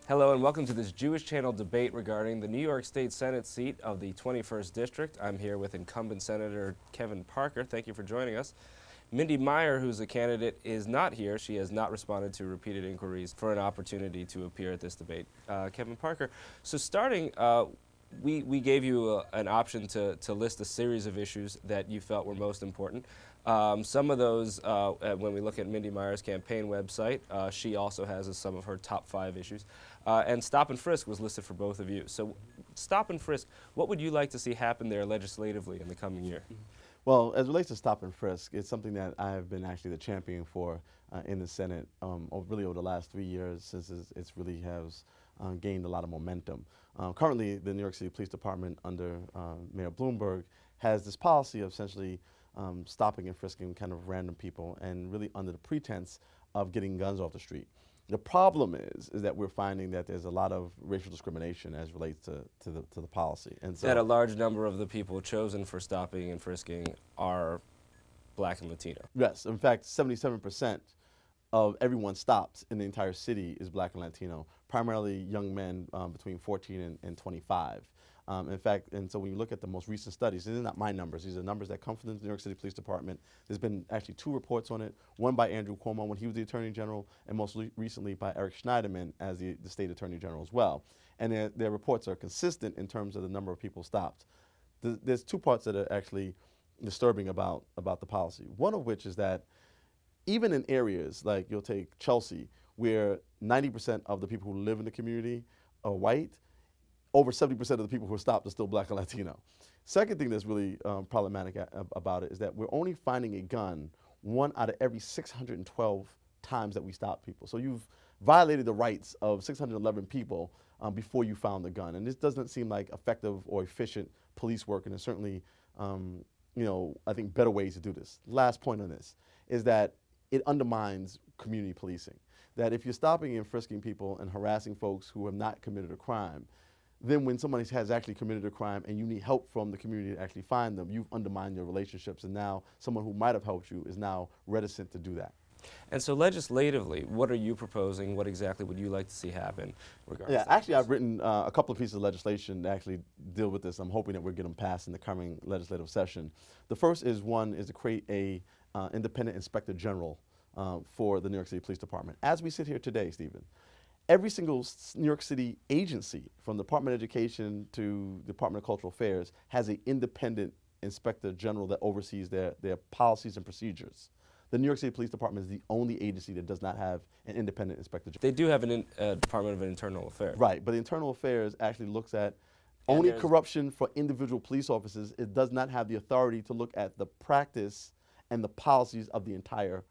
Hello and welcome to this Jewish Channel debate regarding the New York State Senate seat of the 21st District. I'm here with incumbent Senator Kevin Parker. Thank you for joining us. Mindy Meyer, who's a candidate, is not here. She has not responded to repeated inquiries for an opportunity to appear at this debate. Kevin Parker, so starting, we gave you an option to list a series of issues that you felt were most important. Some of those, when we look at Mindy Meyer's campaign website, she also has as some of her top 5 issues. And stop and frisk was listed for both of you. So stop and frisk, what would you like to see happen there legislatively in the coming year? Well, as it relates to stop and frisk, it's something that I have been actually the champion for in the Senate really over the last 3 years since it's really has gained a lot of momentum. Currently, the New York City Police Department under Mayor Bloomberg has this policy of essentially stopping and frisking kind of random people and really under the pretense of getting guns off the street. The problem is that we're finding that there's a lot of racial discrimination as relates to the policy. And so that a large number of the people chosen for stopping and frisking are Black and Latino. Yes, in fact, 77% of everyone stopped in the entire city is Black and Latino, primarily young men between 14 and 25. In fact, and so when you look at the most recent studies, these are not my numbers, these are numbers that come from the New York City Police Department. There's been actually 2 reports on it, one by Andrew Cuomo when he was the Attorney General, and most recently by Eric Schneiderman as the State Attorney General as well. And their reports are consistent in terms of the number of people stopped. There's 2 parts that are actually disturbing about the policy. One of which is that even in areas like you'll take Chelsea, where 90% of the people who live in the community are white, over 70% of the people who are stopped are still Black and Latino. Second thing that's really problematic about it is that we're only finding a gun 1 out of every 612 times that we stop people. So you've violated the rights of 611 people before you found the gun. And this doesn't seem like effective or efficient police work, and there's certainly, I think better ways to do this. Last point on this is that it undermines community policing. That if you're stopping and frisking people and harassing folks who have not committed a crime, then when somebody has actually committed a crime and you need help from the community to actually find them, you've undermined your relationships, and now someone who might have helped you is now reticent to do that. And so legislatively, what are you proposing? What exactly would you like to see happen regarding that? Actually, I've written a couple of pieces of legislation that actually deal with this. I'm hoping that we'll get them passed in the coming legislative session. The first is to create a independent inspector general for the New York City Police Department. As we sit here today, Stephen, every single New York City agency, from the Department of Education to Department of Cultural Affairs, has an independent inspector general that oversees their policies and procedures. The New York City Police Department is the only agency that does not have an independent inspector general. They do have a Department of Internal Affairs. Right, but Internal Affairs actually looks at only corruption for individual police officers. It does not have the authority to look at the practice and the policies of the entire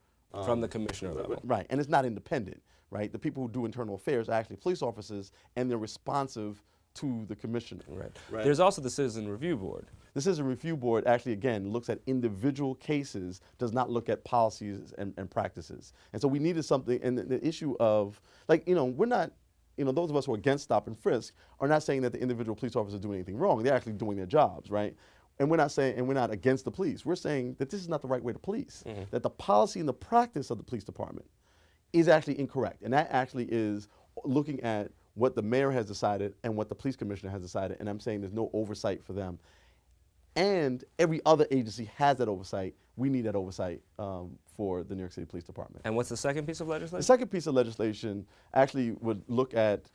from the commissioner level. Right, and it's not independent, right? The people who do internal affairs are actually police officers, and they're responsive to the commissioner. Right. There's also the Citizen Review Board. The Citizen Review Board actually, again, looks at individual cases, does not look at policies and practices. And so we needed something, and the issue of, we're not, those of us who are against stop and frisk are not saying that the individual police officers are doing anything wrong. They're actually doing their jobs, right? And we're not saying, and we're not against the police. We're saying that this is not the right way to police, that the policy and the practice of the police department is actually incorrect. And that actually is looking at what the mayor has decided and what the police commissioner has decided, and I'm saying there's no oversight for them. And every other agency has that oversight. We need that oversight for the New York City Police Department. And what's the second piece of legislation? The second piece of legislation actually would look at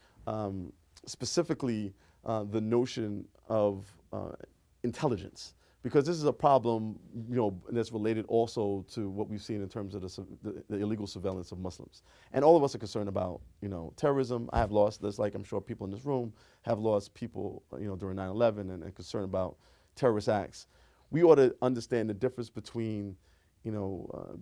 specifically the notion of intelligence, because this is a problem, that's related also to what we've seen in terms of the illegal surveillance of Muslims. And all of us are concerned about, terrorism. I have lost, just like I'm sure people in this room have lost people, during 9/11 and concerned about terrorist acts. We ought to understand the difference between,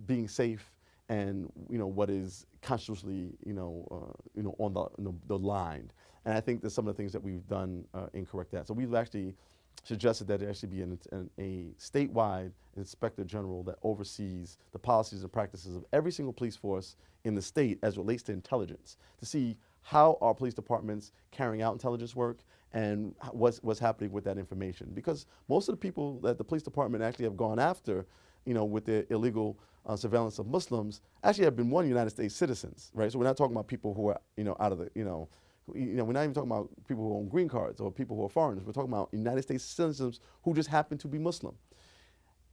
being safe and, what is constitutionally, on the line. And I think that some of the things that we've done incorrect that. So we've actually suggested that there actually be a statewide inspector general that oversees the policies and practices of every single police force in the state as it relates to intelligence, to see how are police departments carrying out intelligence work and what's happening with that information. Because most of the people that the police department actually have gone after, with their illegal surveillance of Muslims actually have been United States citizens, right? So we're not talking about people who are, out of the, we're not even talking about people who own green cards or people who are foreigners. We're talking about United States citizens who just happen to be Muslim.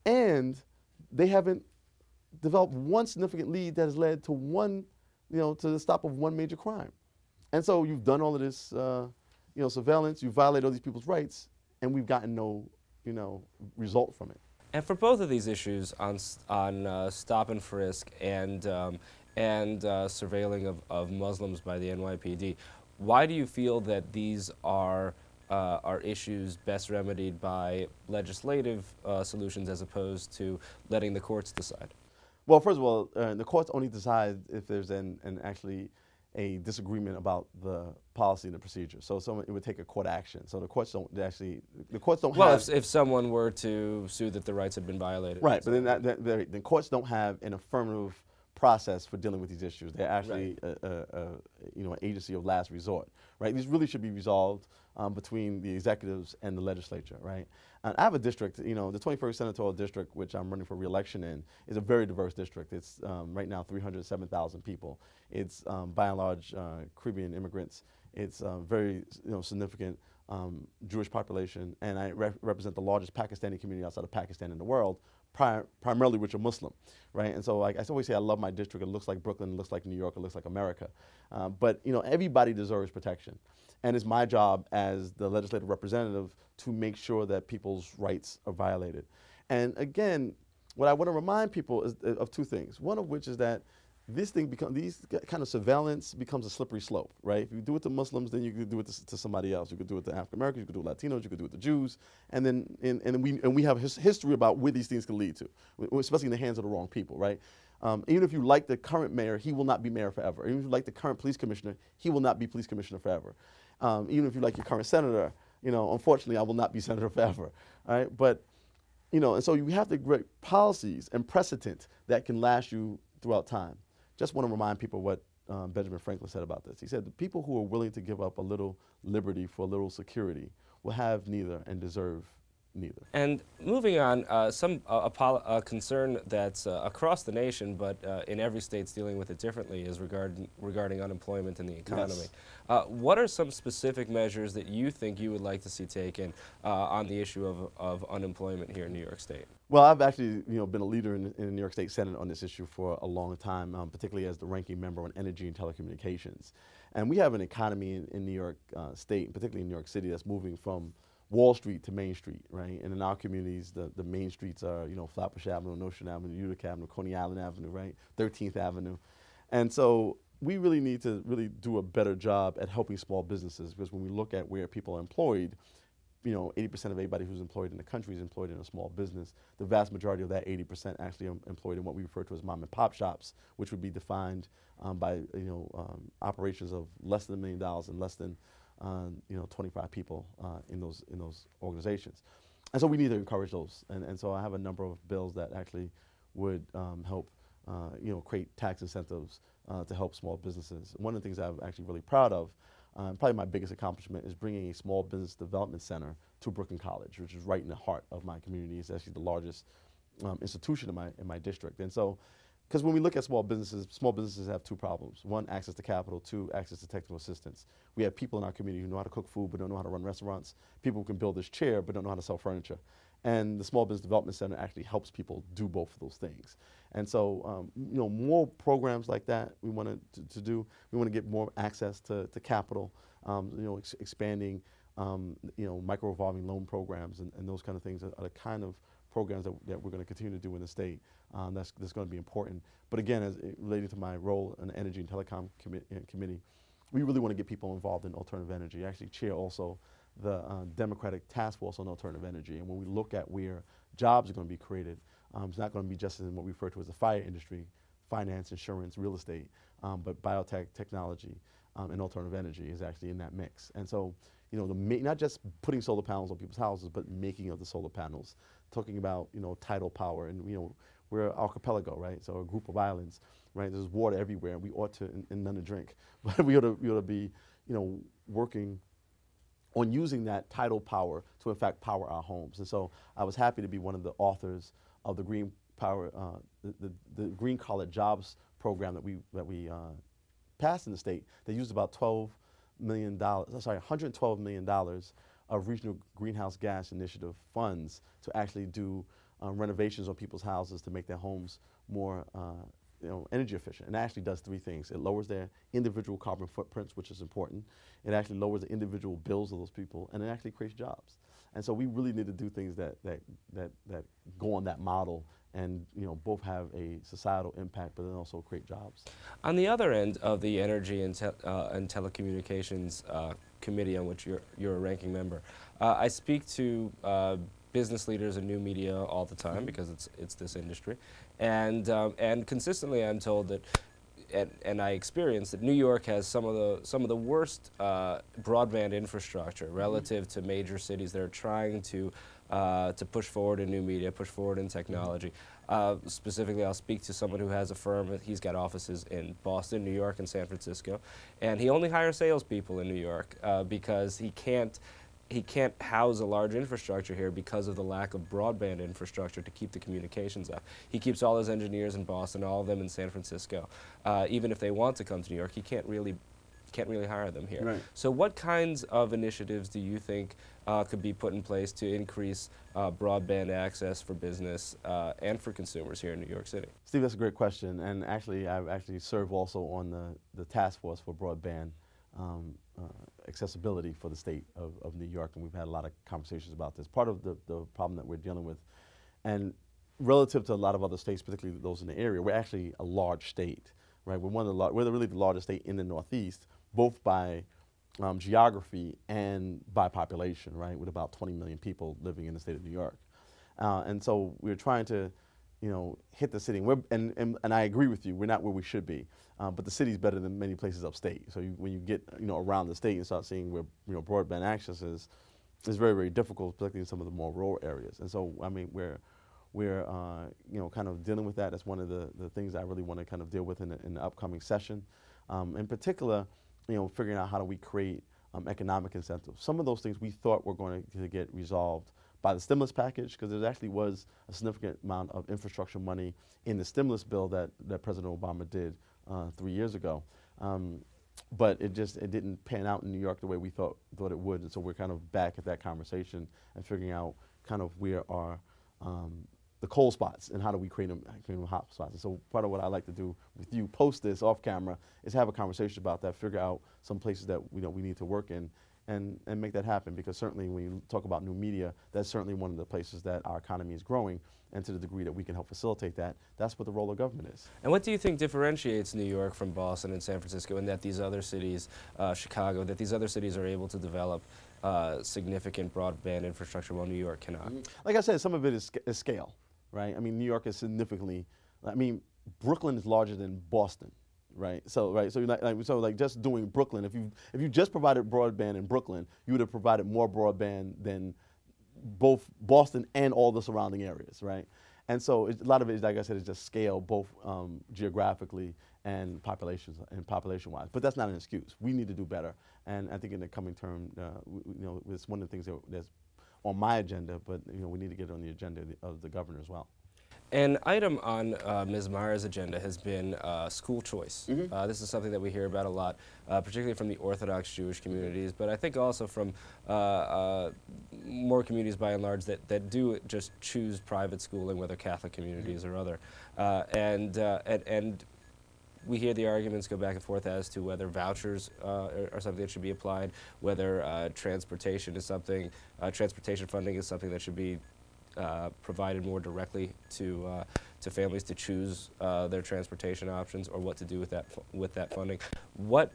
And they haven't developed one significant lead that has led to one, to the stop of one major crime. And so you've done all of this, surveillance, you've violated all these people's rights, and we've gotten no, result from it. And for both of these issues on stop and frisk and surveilling of Muslims by the NYPD, why do you feel that these are issues best remedied by legislative solutions as opposed to letting the courts decide? Well, first of all, the courts only decide if there's actually a disagreement about the policy and the procedure. So it would take a court action. So the courts don't Well, have. if someone were to sue that the rights had been violated. Right, but then the courts don't have an affirmative process for dealing with these issues. They're actually an agency of last resort, right? These really should be resolved between the executives and the legislature, right? And I have a district, the 21st Senatorial District, which I'm running for re-election in, is a very diverse district. It's right now 307,000 people. It's by and large Caribbean immigrants. It's very significant Jewish population, and I represent the largest Pakistani community outside of Pakistan in the world, primarily which are Muslim, right? And so like, I always say I love my district. It looks like Brooklyn, it looks like New York, it looks like America. But everybody deserves protection. And it's my job as the legislative representative to make sure that people's rights are violated. And again, what I want to remind people is of two things. One of which is that these kind of surveillance becomes a slippery slope, right? If you do it to Muslims, then you could do it to somebody else. You could do it to African Americans, you could do it to Latinos, you could do it to Jews, and then we have history about where these things can lead to, especially in the hands of the wrong people, right? Even if you like the current mayor, he will not be mayor forever. Even if you like the current police commissioner, he will not be police commissioner forever. Even if you like your current senator, unfortunately, I will not be senator forever, all right? But, and so you have to create policies and precedent that can last you throughout time. Just want to remind people what Benjamin Franklin said about this. He said, the people who are willing to give up a little liberty for a little security will have neither and deserve neither. And moving on, a concern that's across the nation, but in every state's dealing with it differently, is regarding unemployment and the economy. Yes. What are some specific measures that you think you would like to see taken on the issue of unemployment here in New York State? Well, I've actually been a leader in the New York State Senate on this issue for a long time, particularly as the ranking member on energy and telecommunications. And we have an economy in New York State, particularly in New York City, that's moving from Wall Street to Main Street, right? And in our communities, the main streets are, Flatbush Avenue, Nostrand Avenue, Utica Avenue, Coney Island Avenue, right? 13th Avenue. And so we really need to do a better job at helping small businesses, because when we look at where people are employed, 80% of everybody who's employed in the country is employed in a small business. The vast majority of that 80% actually are employed in what we refer to as mom and pop shops, which would be defined by operations of less than $1 million and less than 25 people in those organizations. And so we need to encourage those. And so I have a number of bills that actually would help create tax incentives to help small businesses. One of the things I'm actually really proud of, probably my biggest accomplishment, is bringing a small business development center to Brooklyn College, which is right in the heart of my community. It's actually the largest institution in my district. And so, because when we look at small businesses have two problems. One, access to capital. Two, access to technical assistance. We have people in our community who know how to cook food but don't know how to run restaurants. People who can build this chair but don't know how to sell furniture. And the Small Business Development Center actually helps people do both of those things. And so, more programs like that we want to do. We want to get more access to capital, expanding, micro revolving loan programs and those kind of things are the kind of programs that we're going to continue to do in the state. That's going to be important. But again, as related to my role in the Energy and Telecom Committee, we really want to get people involved in alternative energy. I actually chair also the Democratic Task Force on Alternative Energy. And when we look at where jobs are going to be created, it's not going to be just in what we refer to as the fire industry, finance, insurance, real estate, but biotech, technology, and alternative energy is actually in that mix. And so, not just putting solar panels on people's houses, but making of the solar panels, talking about, tidal power. And, we're an archipelago, right? So a group of islands, right? There's water everywhere, and we ought to, and none to drink. But we ought to be, working on using that tidal power to, in fact, power our homes. And so I was happy to be one of the authors of the Green Power, the Green Collar Jobs program that we passed in the state. They used about $12 $112 million of regional greenhouse gas initiative funds to actually do renovations on people's houses to make their homes more energy efficient. And it actually does three things. It lowers their individual carbon footprints, which is important. It actually lowers the individual bills of those people, and it actually creates jobs. And so we really need to do things that go on that model and both have a societal impact, but then also create jobs. On the other end of the Energy and Telecommunications Committee, on which you're a ranking member, I speak to business leaders and new media all the time because it's this industry, and consistently I'm told that, and I experience that New York has some of the worst broadband infrastructure relative to major cities that are trying to push forward in new media, push forward in technology. Specifically, I'll speak to someone who has a firm. He's got offices in Boston, New York, and San Francisco, and he only hires salespeople in New York because he can't house a large infrastructure here because of the lack of broadband infrastructure to keep the communications up. He keeps all his engineers in Boston, all of them in San Francisco. Even if they want to come to New York, he can't really hire them here. Right. So what kinds of initiatives do you think could be put in place to increase broadband access for business and for consumers here in New York City? Steve, that's a great question. And actually, I've served also on the task force for broadband accessibility for the state of New York, and we've had a lot of conversations about this. Part of the problem that we're dealing with, and relative to a lot of other states, particularly those in the area, we're actually a large state, right? We're really the largest state in the Northeast, both by geography and by population, right? With about 20 million people living in the state of New York, and so we're trying to hit the city. And I agree with you, we're not where we should be, but the city's better than many places upstate. So when you get around the state and start seeing where broadband access is very, very difficult, particularly in some of the more rural areas. And so I mean we're kind of dealing with that. That's one of the things I really want to kind of deal with in the upcoming session. In particular, figuring out how do we create economic incentives. Some of those things we thought were going to get resolved by the stimulus package, because there actually was a significant amount of infrastructure money in the stimulus bill that President Obama did 3 years ago. But it didn't pan out in New York the way we thought it would, and so we're kind of back at that conversation and figuring out kind of where are the cold spots and how do we create them hot spots. And so part of what I like to do with you post this off camera is have a conversation about that, figure out some places that we need to work in, and make that happen, because certainly when you talk about new media, that's certainly one of the places that our economy is growing, and to the degree that we can help facilitate that, that's what the role of government is. And what do you think differentiates New York from Boston and San Francisco, and that these other cities, Chicago, that these other cities are able to develop significant broadband infrastructure while New York cannot? Like I said, some of it is scale, right? I mean, New York is significantly, Brooklyn is larger than Boston. Right. So just doing Brooklyn, if you just provided broadband in Brooklyn, you would have provided more broadband than both Boston and all the surrounding areas, right? And so a lot of it, like I said, is just scale, both geographically and population-wise. But that's not an excuse. We need to do better, and I think in the coming term, it's one of the things that's on my agenda. But we need to get it on the agenda of the governor as well. An item on Ms. Meyer's agenda has been school choice. This is something that we hear about a lot, particularly from the Orthodox Jewish communities, but I think also from more communities by and large that do just choose private schooling, whether Catholic communities or other. And we hear the arguments go back and forth as to whether vouchers are something that should be applied, whether transportation funding is something that should be provided more directly to families to choose their transportation options, or what to do with that funding. What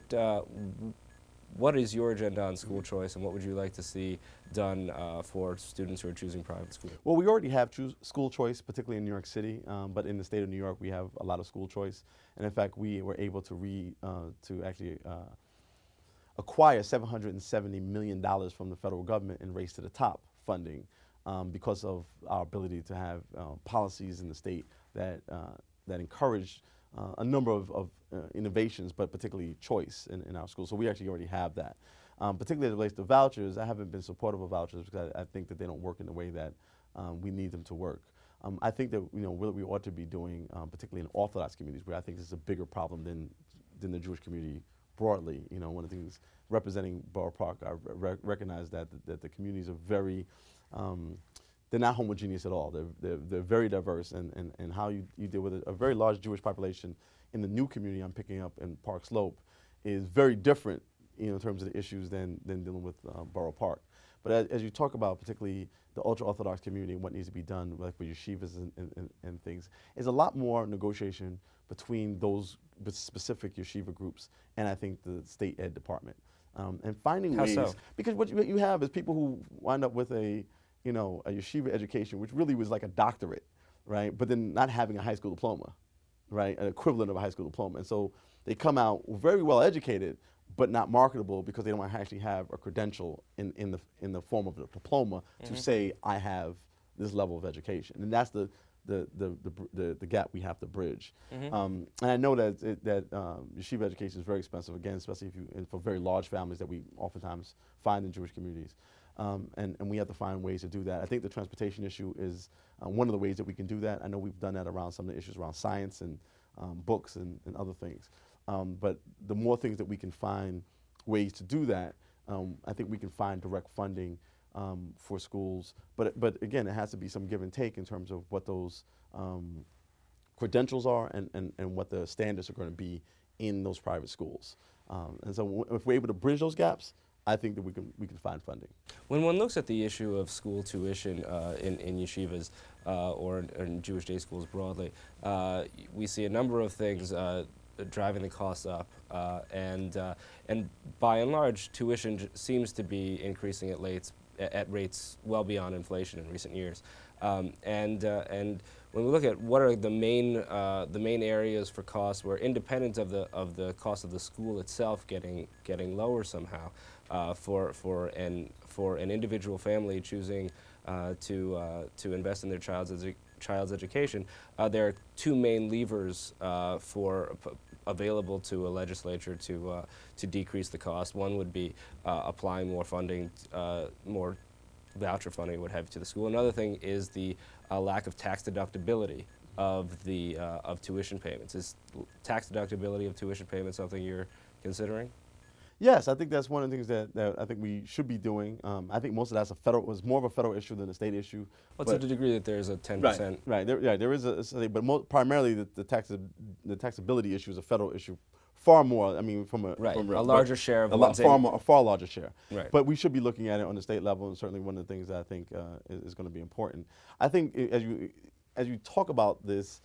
is your agenda on school choice, and what would you like to see done for students who are choosing private school? Well, we already have school choice, particularly in New York City, but in the state of New York, we have a lot of school choice, and in fact, we were able to actually acquire $770 million from the federal government in Race to the Top funding. Because of our ability to have policies in the state that encourage a number of innovations, but particularly choice in our schools. So we actually already have that. Particularly as it relates to vouchers, I haven't been supportive of vouchers because I think that they don't work in the way that we need them to work. I think that what we ought to be doing, particularly in Orthodox communities, where I think this is a bigger problem than the Jewish community broadly. You know, one of the things representing Borough Park, I recognize that the communities are very, they're not homogeneous at all. They're very diverse, and how you deal with a very large Jewish population in the new community I'm picking up in Park Slope is very different, you know, in terms of the issues than dealing with Borough Park. But as you talk about particularly the ultra-Orthodox community and what needs to be done, like with yeshivas and things, is a lot more negotiation between those specific yeshiva groups and I think the state ed department. And finding ways, so? Because what you have is people who wind up with a yeshiva education, which really was like a doctorate, right? But then not having a high school diploma, right? An equivalent of a high school diploma. And so they come out very well educated, but not marketable because they don't actually have a credential in the form of a diploma to say I have this level of education, and that's the gap we have to bridge. And I know that yeshiva education is very expensive, again, especially for very large families that we oftentimes find in Jewish communities, and we have to find ways to do that. I think the transportation issue is one of the ways that we can do that. I know we've done that around some of the issues around science and books and other things. But the more things that we can find ways to do that, I think we can find direct funding for schools. But again, it has to be some give and take in terms of what those credentials are and what the standards are going to be in those private schools. And so if we're able to bridge those gaps, I think that we can find funding. When one looks at the issue of school tuition in yeshivas or in Jewish day schools broadly, we see a number of things driving the costs up, and by and large, tuition seems to be increasing at rates well beyond inflation in recent years. And when we look at what are the main areas for costs, where independent of the cost of the school itself getting lower somehow, for an individual family choosing to invest in their child's education, there are two main levers available to a legislature to decrease the cost. One would be applying more funding, more voucher funding, what have you, to the school. Another thing is the lack of tax deductibility of tuition payments. Is tax deductibility of tuition payments something you're considering? Yes, I think that's one of the things that I think we should be doing. I think most of that's was more of a federal issue than a state issue. Well, to the degree that there's a 10%. Right. There is but primarily the taxability issue is a federal issue. Far more. I mean, from a larger share of a far larger share. Right. But we should be looking at it on the state level, and certainly one of the things that I think is going to be important. I think as you talk about this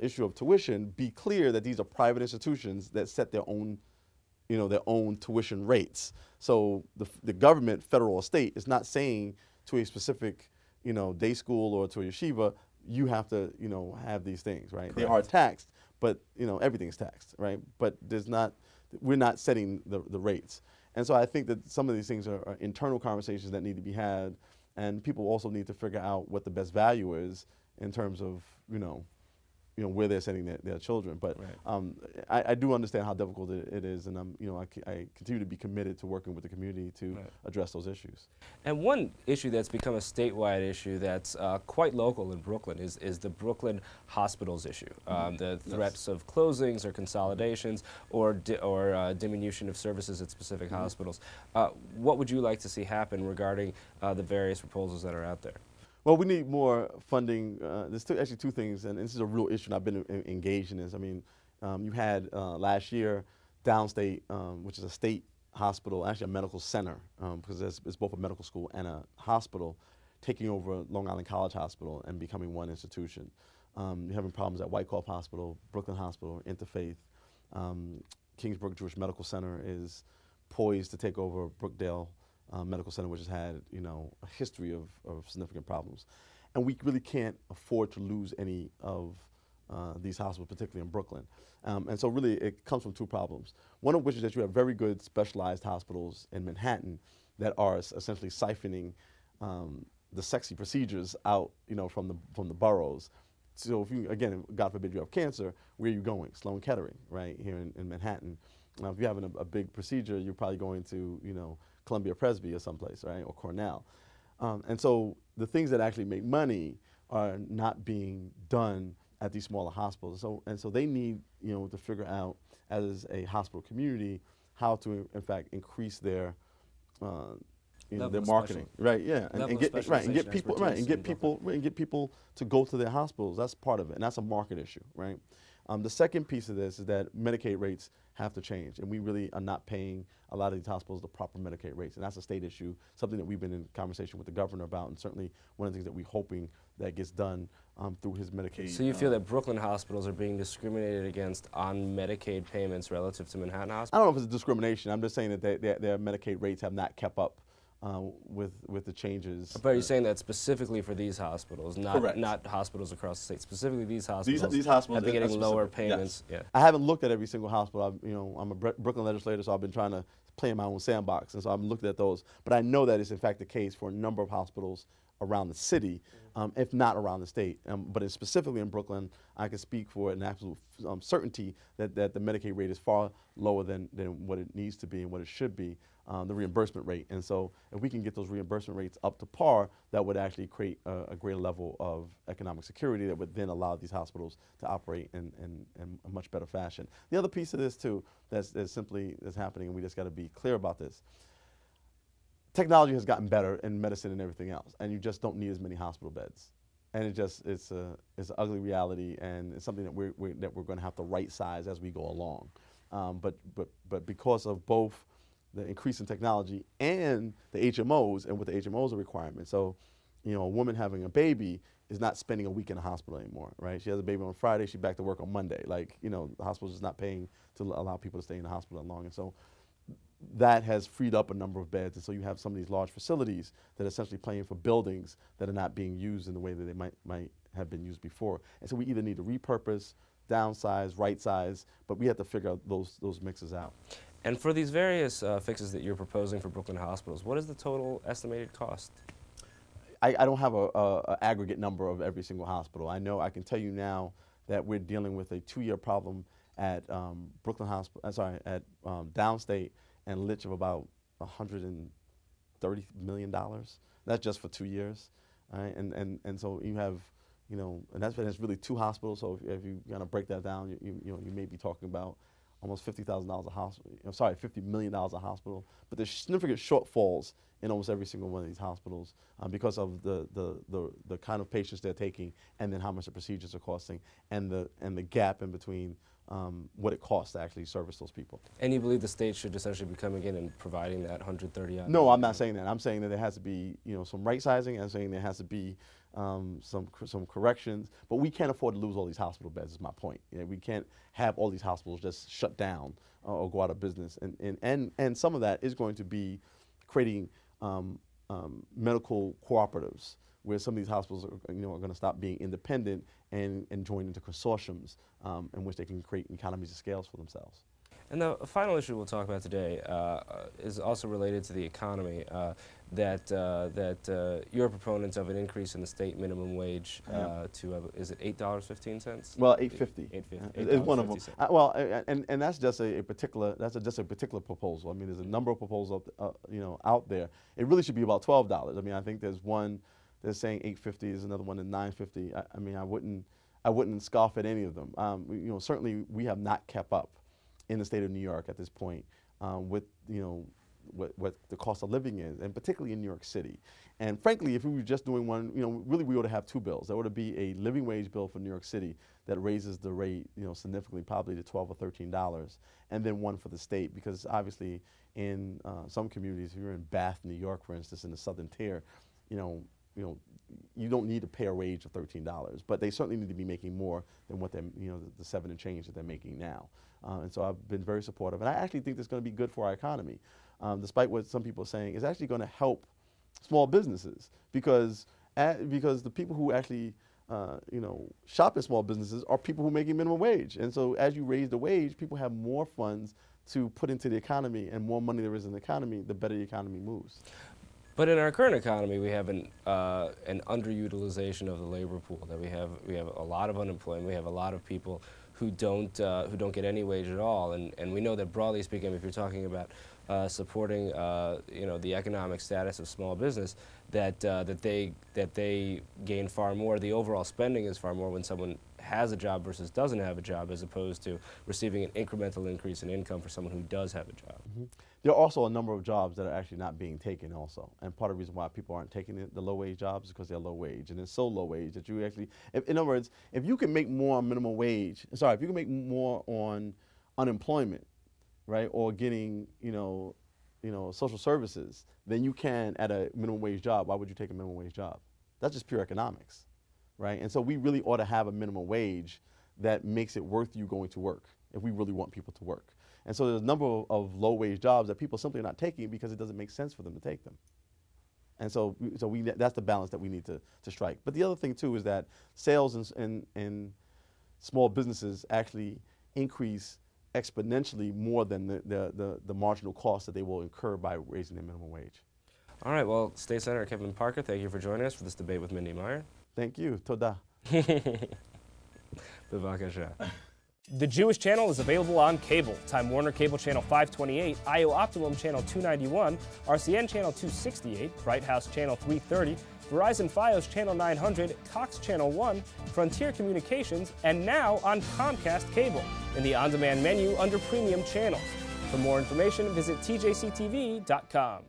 issue of tuition, be clear that these are private institutions that set their own tuition rates. So the government, federal or state, is not saying to a specific, day school or to a yeshiva, you have to, have these things, right? Correct. They are taxed, but everything's taxed, right? But we're not setting the rates. And so I think that some of these things are internal conversations that need to be had, and people also need to figure out what the best value is in terms of, where they're sending their children. But right. I do understand how difficult it is, and I continue to be committed to working with the community to right. address those issues. And one issue that's become a statewide issue that's quite local in Brooklyn is the Brooklyn hospitals issue. The threats of closings or consolidations or diminution of services at specific hospitals. What would you like to see happen regarding the various proposals that are out there? Well, we need more funding. There's actually two things, and this is a real issue, and I've been engaged in this. I mean, you had last year Downstate, which is a state hospital, actually a medical center, because it's both a medical school and a hospital, taking over Long Island College Hospital and becoming one institution. You're having problems at Wyckoff Hospital, Brooklyn Hospital, Interfaith. Kingsbrook Jewish Medical Center is poised to take over Brookdale Medical Center, which has had a history of significant problems, and we really can't afford to lose any of these hospitals, particularly in Brooklyn. And so really it comes from two problems. One of which is that you have very good specialized hospitals in Manhattan that are essentially siphoning the sexy procedures out from the boroughs. So if you, again, God forbid you have cancer, where are you going? Sloan Kettering, right, here in Manhattan. If you're having a big procedure, you're probably going to Columbia Presby or someplace, right, or Cornell. And so the things that actually make money are not being done at these smaller hospitals. So they need, to figure out as a hospital community how to, in fact, increase their their Level of marketing, right? Yeah, level of and get people, right, and get specialization, people, and get people to go to their hospitals. That's part of it, and that's a market issue, right? The second piece of this is that Medicaid rates have to change, and we really are not paying a lot of these hospitals the proper Medicaid rates, and that's a state issue, something that we've been in conversation with the governor about, and certainly one of the things that we're hoping that gets done through his Medicaid. So you feel that Brooklyn hospitals are being discriminated against on Medicaid payments relative to Manhattan I hospitals? don't know if it's discrimination. I'm just saying that their Medicaid rates have not kept up with the changes. But are you saying that specifically for these hospitals, Correct. not hospitals across the state, specifically these hospitals, These hospitals have been getting lower specific, payments? yes. Yeah. I haven't looked at every single hospital. I'm a Brooklyn legislator, so I've been trying to play in my own sandbox, and so I've looked at those. But I know that it's in fact the case for a number of hospitals around the city, if not around the state. But specifically in Brooklyn, I can speak for an absolute certainty that the Medicaid rate is far lower than what it needs to be and what it should be, the reimbursement rate. And so if we can get those reimbursement rates up to par, that would actually create a greater level of economic security that would then allow these hospitals to operate in a much better fashion. The other piece of this too that's happening, and we just got to be clear about this. Technology has gotten better in medicine and everything else, and you just don't need as many hospital beds. And it's an ugly reality, and it's something that we're going to have to right size as we go along. But because of both the increase in technology and the HMOs and what the HMOs are requirements, so a woman having a baby is not spending a week in the hospital anymore, right? She has a baby on Friday, she's back to work on Monday. Like the hospital's just not paying to allow people to stay in the hospital that long, and so that has freed up a number of beds, and so you have some of these large facilities that are essentially paying for buildings that are not being used in the way that they might have been used before. And so we either need to repurpose, downsize, right size, but we have to figure out those mixes out. And for these various fixes that you're proposing for Brooklyn hospitals, what is the total estimated cost? I don't have a aggregate number of every single hospital. I can tell you now that we're dealing with a 2-year problem at Brooklyn Hospital, at Downstate and Litch of about $130 million. That's just for 2 years, right? And so you have, and that's really 2 hospitals. So if you kind of break that down, you may be talking about almost $50,000 a hospital. $50 million a hospital. But there's significant shortfalls in almost every single one of these hospitals because of the kind of patients they're taking, and then how much the procedures are costing, and the gap in between what it costs to actually service those people. And you believe the state should essentially be coming in and providing that 130 No, I'm not saying that. I'm saying that there has to be some right sizing. I'm saying there has to be some corrections, but we can't afford to lose all these hospital beds. Is my point. We can't have all these hospitals just shut down or go out of business. And some of that is going to be creating medical cooperatives, where some of these hospitals are going to stop being independent and join into consortiums in which they can create economies of scale for themselves. And the final issue we'll talk about today is also related to the economy, that you're proponents of an increase in the state minimum wage to, is it $8.15? Well, $8.50. $8.50. Is one of them. Well, and that's just a particular proposal. I mean, there's a number of proposals out there. It really should be about $12. I mean, I think there's one that's saying $8.50. There's another one at $9.50. I mean, I wouldn't scoff at any of them. Certainly we have not kept up in the state of New York at this point with what the cost of living is, and particularly in New York City. And frankly, if we were just doing one, really we ought to have 2 bills. There ought to be a living wage bill for New York City that raises the rate, significantly, probably to $12 or $13, and then one for the state, because obviously in some communities, if you're in Bath, New York, for instance, in the southern tier, you don't need to pay a wage of $13, but they certainly need to be making more than what they're, the 7 and change that they're making now. And so I've been very supportive, and I actually think this is going to be good for our economy, despite what some people are saying. It's actually going to help small businesses because the people who actually shop at small businesses are people who are making minimum wage, and so as you raise the wage, people have more funds to put into the economy, and more money there is in the economy, the better the economy moves. But in our current economy, we have an underutilization of the labor pool. That we have a lot of unemployment. We have a lot of people who don't get any wage at all. And we know that, broadly speaking, if you're talking about supporting the economic status of small business, that they gain far more. The overall spending is far more when someone has a job versus doesn't have a job, as opposed to receiving an incremental increase in income for someone who does have a job. Mm-hmm. There are also a number of jobs that are actually not being taken also. And part of the reason why people aren't taking the low-wage jobs is because they're low wage. And it's so low wage that you actually, in other words, if you can make more on minimum wage, if you can make more on unemployment, right, or getting, social services than you can at a minimum wage job, why would you take a minimum wage job? That's just pure economics, right? And so we really ought to have a minimum wage that makes it worth you going to work if we really want people to work. And so there's a number of low-wage jobs that people simply are not taking because it doesn't make sense for them to take them. And so that's the balance that we need to strike. But the other thing, too, is that sales in small businesses actually increase exponentially more than the marginal cost that they will incur by raising their minimum wage. All right, well, State Senator Kevin Parker, thank you for joining us for this debate with Mindy Meyer. Thank you. Toda. Bevakasha. The Jewish Channel is available on cable. Time Warner Cable Channel 528, IO Optimum Channel 291, RCN Channel 268, Bright House Channel 330, Verizon Fios Channel 900, Cox Channel 1, Frontier Communications, and now on Comcast Cable in the on-demand menu under Premium Channels. For more information, visit tjctv.com.